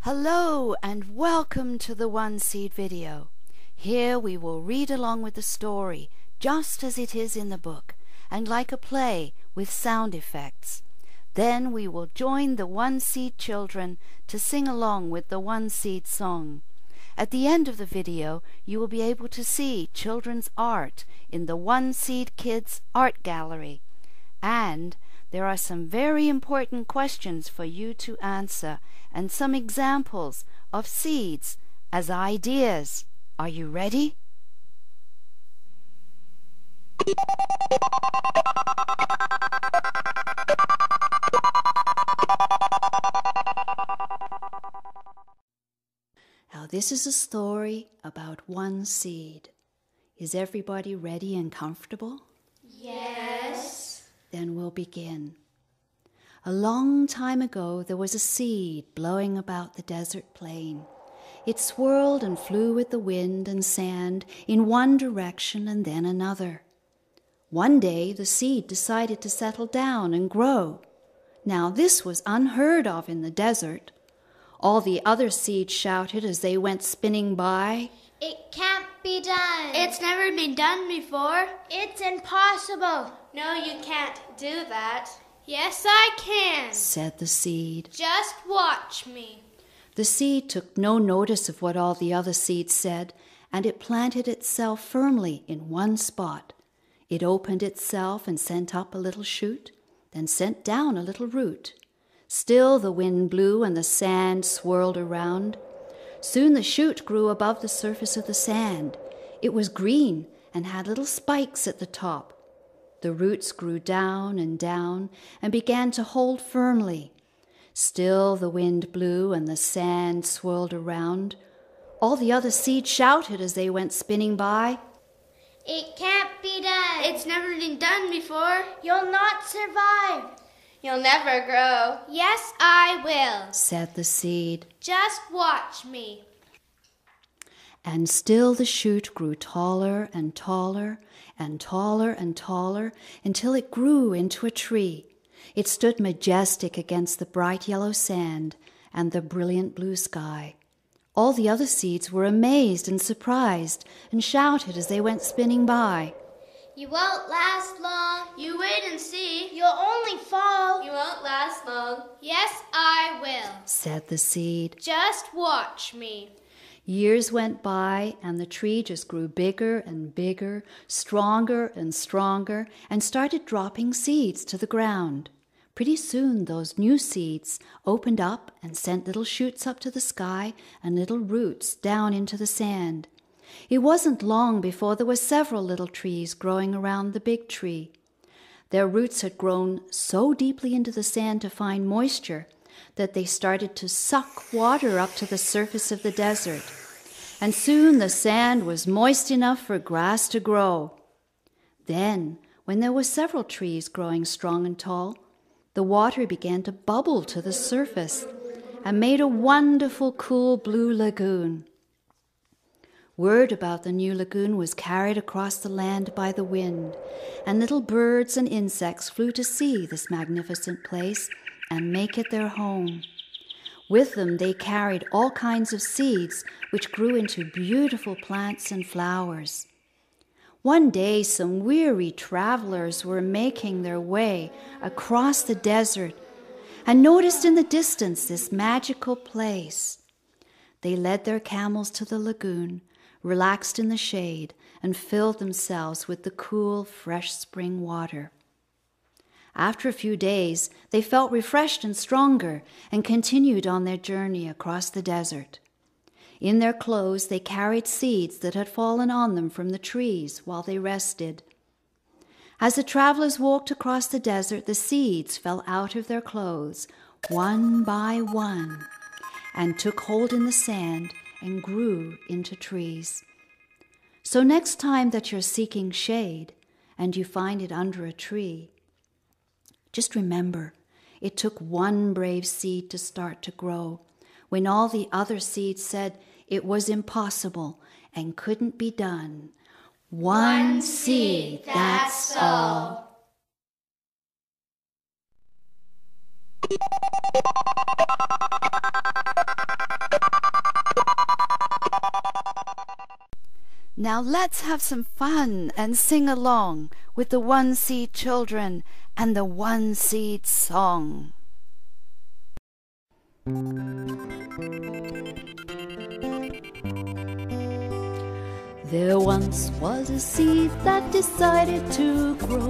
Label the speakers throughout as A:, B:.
A: Hello and welcome to the One Seed video. Here we will read along with the story just as it is in the book and like a play with sound effects. Then we will join the One Seed children to sing along with the One Seed song. At the end of the video you will be able to see children's art in the One Seed Kids Art Gallery. And there are some very important questions for you to answer and some examples of seeds as ideas. Are you ready? Now this is a story about one seed. Is everybody ready and comfortable?
B: Yes.
A: Then we'll begin. A long time ago there was a seed blowing about the desert plain. It swirled and flew with the wind and sand in one direction and then another. One day the seed decided to settle down and grow. Now this was unheard of in the desert. All the other seeds shouted as they went spinning by,
B: "It can't be done.
C: It's never been done before.
B: It's impossible."
C: No, you can't do that. Yes, I can,
A: said the seed.
C: Just watch me.
A: The seed took no notice of what all the other seeds said, and it planted itself firmly in one spot. It opened itself and sent up a little shoot, then sent down a little root. Still the wind blew and the sand swirled around. Soon the shoot grew above the surface of the sand. It was green and had little spikes at the top. The roots grew down and began to hold firmly. Still the wind blew and the sand swirled around. All the other seeds shouted as they went spinning by,
B: "It can't be done.
C: It's never been done before.
B: You'll not survive.
C: You'll never grow." "Yes, I will,"
A: said the seed.
C: "Just watch me."
A: And still the shoot grew taller and taller and taller and taller until it grew into a tree. It stood majestic against the bright yellow sand and the brilliant blue sky. All the other seeds were amazed and surprised and shouted as they went spinning by,
B: "You won't last long.
C: You wait and see.
B: You'll only fall.
C: You won't last long." "Yes, I will,"
A: said the seed.
C: "Just watch me."
A: Years went by, and the tree just grew bigger and bigger, stronger and stronger, and started dropping seeds to the ground. Pretty soon those new seeds opened up and sent little shoots up to the sky and little roots down into the sand. It wasn't long before there were several little trees growing around the big tree. Their roots had grown so deeply into the sand to find moisture that they started to suck water up to the surface of the desert. And soon the sand was moist enough for grass to grow. Then, when there were several trees growing strong and tall, the water began to bubble to the surface and made a wonderful cool blue lagoon. Word about the new lagoon was carried across the land by the wind, and little birds and insects flew to see this magnificent place and make it their home. With them they carried all kinds of seeds which grew into beautiful plants and flowers. One day some weary travelers were making their way across the desert and noticed in the distance this magical place. They led their camels to the lagoon, relaxed in the shade, and filled themselves with the cool, fresh spring water. After a few days, they felt refreshed and stronger and continued on their journey across the desert. In their clothes, they carried seeds that had fallen on them from the trees while they rested. As the travelers walked across the desert, the seeds fell out of their clothes, one by one, and took hold in the sand and grew into trees. So next time that you're seeking shade and you find it under a tree, just remember, it took one brave seed to start to grow, when all the other seeds said it was impossible and couldn't be done. One seed, that's all. Now let's have some fun and sing along with the One Seed Children and the One Seed Song. There once was a seed that decided to grow,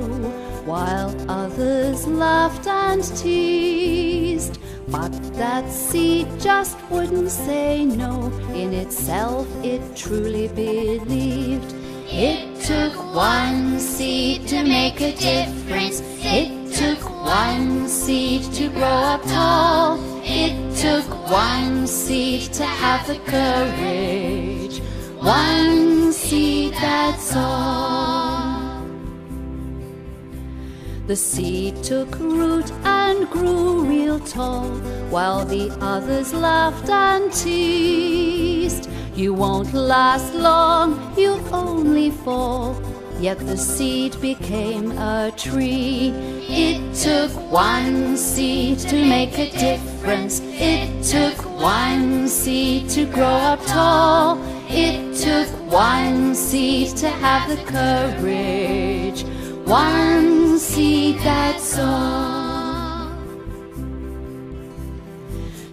A: while others laughed and teased. But that seed just wouldn't say no. In itself it truly believed. It took one seed to make a difference. It took one seed to grow up tall. It took one seed to have the courage. One seed, that's all. The seed took root and grew real tall, while the others laughed and teased. You won't last long, you'll only fall. Yet the seed became a tree. It took one seed to make a difference. It took one seed to grow up tall. It took one seed to have the courage. One seed, that's all.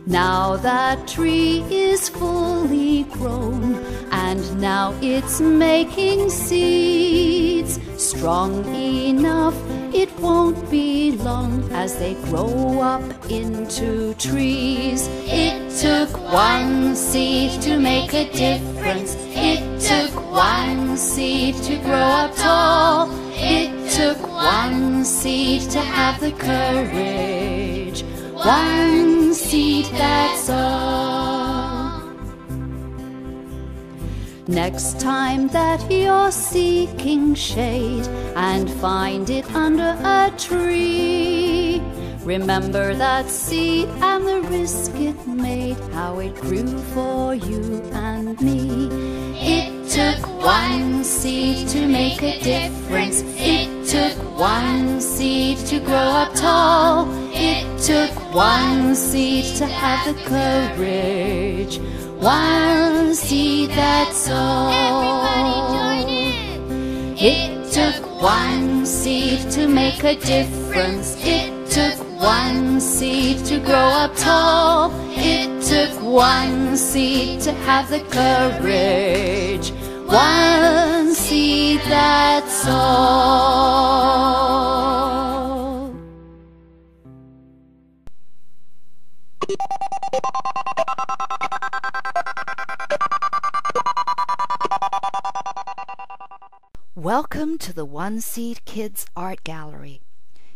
A: Now that tree is fully grown, and now it's making seeds. Strong enough, it won't be long as they grow up into trees. It took one seed to make a difference. It took one seed to grow up tall. It took one seed to have the courage. One seed, that's all. Next time that you're seeking shade and find it under a tree, remember that seed and the risk it made, how it grew for you and me. It took one seed to make a difference. It took one seed to grow up tall. It took one seed to have the courage. One seed, that's all.
B: Everybody join in.
A: It took one seed to make a difference. It took one seed to grow up tall. It took one seed to have the courage. One seed, that's all. Welcome to the One Seed Kids Art Gallery.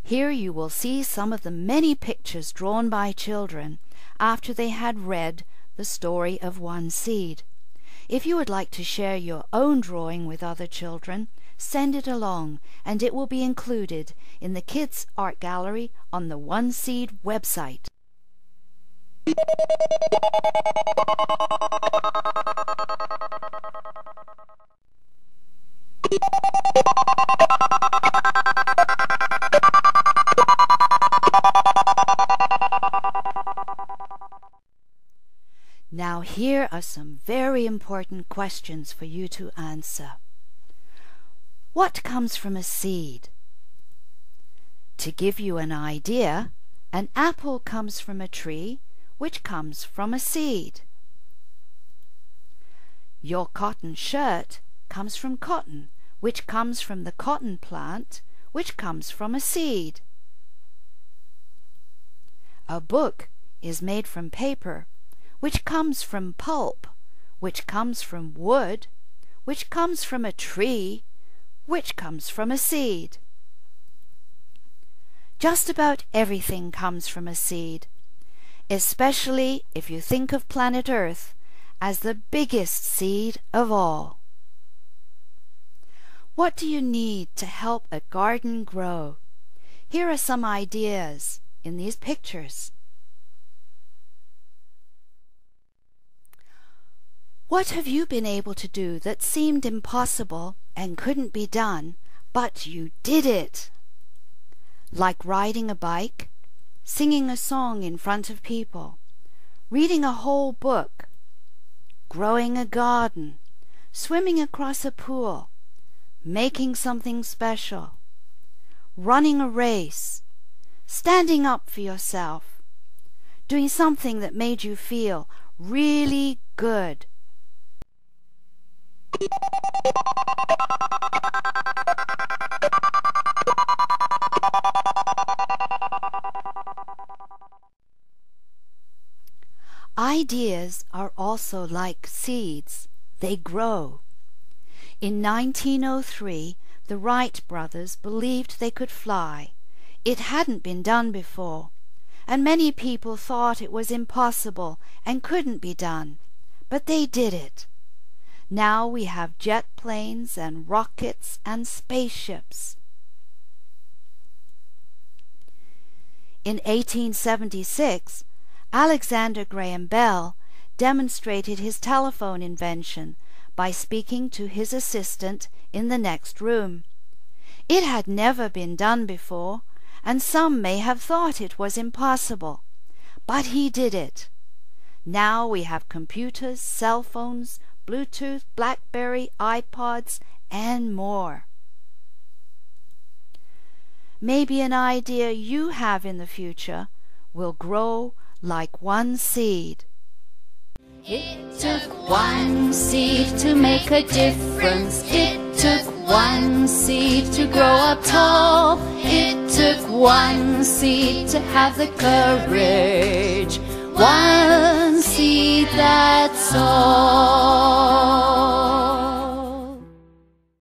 A: Here you will see some of the many pictures drawn by children after they had read the story of One Seed. If you would like to share your own drawing with other children, send it along and it will be included in the Kids Art Gallery on the One Seed website. Now here are some very important questions for you to answer. What comes from a seed? To give you an idea, an apple comes from a tree, which comes from a seed. Your cotton shirt comes from cotton, which comes from the cotton plant, which comes from a seed. A book is made from paper, which comes from pulp, which comes from wood, which comes from a tree, which comes from a seed. Just about everything comes from a seed, especially if you think of planet Earth as the biggest seed of all. What do you need to help a garden grow? Here are some ideas in these pictures. What have you been able to do that seemed impossible
D: and couldn't be done, but you did it. Like riding a bike, singing a song in front of people, reading a whole book, growing a garden, swimming across a pool, making something special, running a race, standing up for yourself, doing something that made you feel really good. Ideas are also like seeds. They grow. In 1903, the Wright brothers believed they could fly. It hadn't been done before, and many people thought it was impossible and couldn't be done. But they did it. Now we have jet planes and rockets and spaceships. In 1876, Alexander Graham Bell demonstrated his telephone invention by speaking to his assistant in the next room. It had never been done before, and some may have thought it was impossible, but he did it. Now we have computers, cell phones, Bluetooth, BlackBerry, iPods, and more. Maybe an idea you have in the future will grow like one seed.
A: It took one seed to make a difference. It took one seed to grow up tall. It took one seed to have the courage. One seed, that's all.